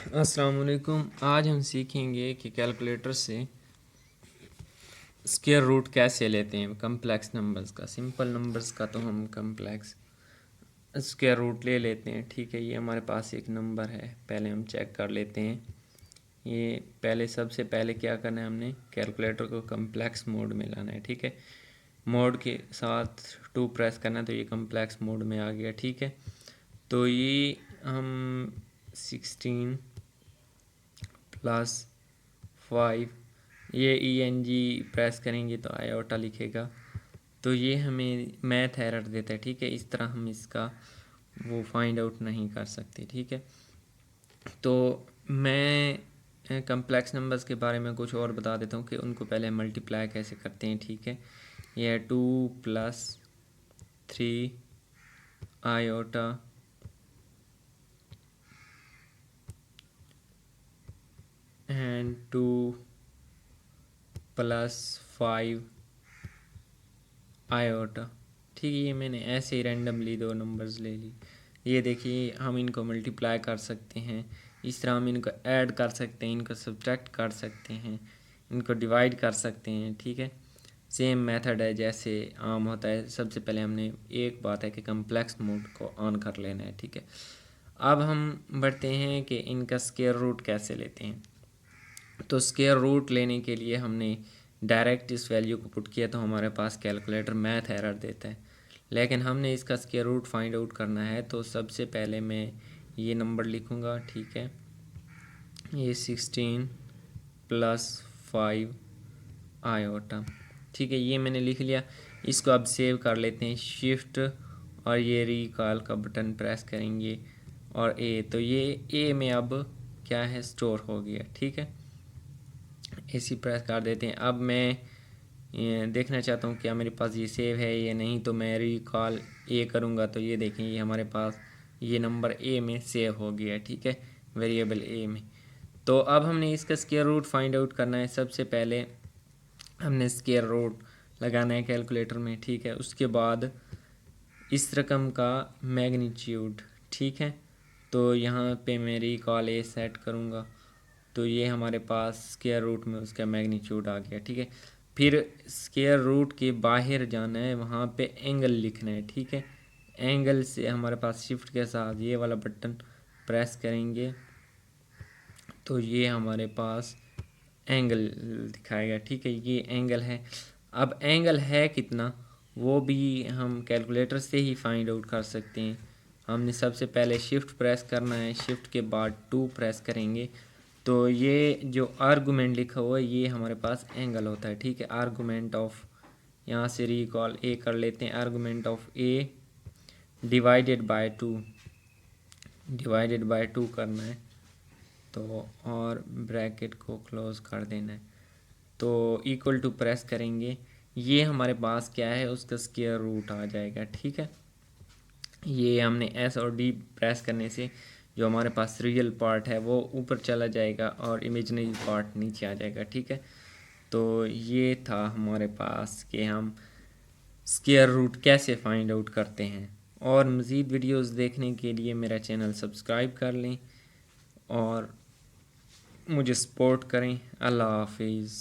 अस्सलाम वालेकुम। आज हम सीखेंगे कि कैलकुलेटर से स्क्वायर रूट कैसे लेते हैं कम्प्लेक्स नंबर्स का। सिंपल नंबर्स का तो हम कम्प्लेक्स स्क्वायर रूट ले लेते हैं। ठीक है, ये हमारे पास एक नंबर है, पहले हम चेक कर लेते हैं। ये पहले सबसे पहले क्या करना है, हमने कैलकुलेटर को कम्प्लेक्स मोड में लाना है। ठीक है, मोड के साथ 2 प्रेस करना है तो ये कम्प्लेक्स मोड में आ गया। ठीक है, तो ये हम 16 + 5 ये ENG प्रेस करेंगे तो आयोटा लिखेगा, तो ये हमें मैथ एरर देता है। ठीक है, इस तरह हम इसका वो फाइंड आउट नहीं कर सकते। ठीक है, तो मैं कम्प्लेक्स नंबर्स के बारे में कुछ और बता देता हूँ कि उनको पहले मल्टीप्लाई कैसे करते हैं। ठीक है, ये 2 + 3 आयोटा एंड 2 + 5 आयोटा। ठीक है, ये मैंने ऐसे ही रैंडमली 2 नंबर्स ले ली। ये देखिए, हम इनको मल्टीप्लाई कर सकते हैं, इस तरह हम इनको ऐड कर सकते हैं, इनको सब्ट्रैक्ट कर सकते हैं, इनको डिवाइड कर सकते हैं। ठीक है, सेम मेथड है जैसे आम होता है। सबसे पहले हमने एक बात है कि कम्प्लेक्स मोड को ऑन कर लेना है। ठीक है, अब हम बढ़ते हैं कि इनका स्क्वायर रूट कैसे लेते हैं। तो स्क्वायर रूट लेने के लिए हमने डायरेक्ट इस वैल्यू को पुट किया तो हमारे पास कैलकुलेटर मैथ एरर देता है, लेकिन हमने इसका स्क्वायर रूट फाइंड आउट करना है। तो सबसे पहले मैं ये नंबर लिखूँगा। ठीक है, ये 16 + 5 आयोटा। ठीक है, ये मैंने लिख लिया। इसको अब सेव कर लेते हैं, शिफ्ट और ये रिकॉल का बटन प्रेस करेंगे और तो ये ए में अब क्या है, स्टोर हो गया। ठीक है, एसी प्रेस कर देते हैं। अब मैं ये देखना चाहता हूँ क्या मेरे पास ये सेव है या नहीं, तो मैं रिकॉल ए करूँगा तो ये देखें, ये हमारे पास ये नंबर ए में सेव हो गया है। ठीक है, वेरिएबल ए में। तो अब हमने इसका स्क्वायर रूट फाइंड आउट करना है। सबसे पहले हमने स्क्वायर रूट लगाना है कैलकुलेटर में। ठीक है, उसके बाद इस रकम का मैग्नीट्यूड। ठीक है, तो यहाँ पे मैं रिकॉल ए सेट करूँगा तो ये हमारे पास स्क्वायर रूट में उसका मैग्नीट्यूड आ गया। ठीक है, फिर स्क्वायर रूट के बाहर जाना है, वहाँ पे एंगल लिखना है। ठीक है, एंगल से हमारे पास शिफ्ट के साथ ये वाला बटन प्रेस करेंगे तो ये हमारे पास एंगल दिखाएगा। ठीक है, ये एंगल है। अब एंगल है कितना वो भी हम कैलकुलेटर से ही फाइंड आउट कर सकते हैं। हमने सबसे पहले शिफ्ट प्रेस करना है, शिफ्ट के बाद 2 प्रेस करेंगे तो ये जो आर्गूमेंट लिखा हुआ है ये हमारे पास एंगल होता है। ठीक है, आर्गूमेंट ऑफ, यहाँ से रिकॉल ए कर लेते हैं, argument of A divided by 2, divided by 2 करना है तो और ब्रैकेट को क्लोज कर देना है तो इक्वल टू प्रेस करेंगे, ये हमारे पास क्या है, उसका स्क्वायर रूट आ जाएगा। ठीक है, ये हमने एस और डी प्रेस करने से जो हमारे पास रियल पार्ट है वो ऊपर चला जाएगा और इमेजिनरी पार्ट नीचे आ जाएगा। ठीक है, तो ये था हमारे पास कि हम स्क्वायर रूट कैसे फाइंड आउट करते हैं। और मज़ीद वीडियोस देखने के लिए मेरा चैनल सब्सक्राइब कर लें और मुझे सपोर्ट करें। अल्लाह हाफिज़।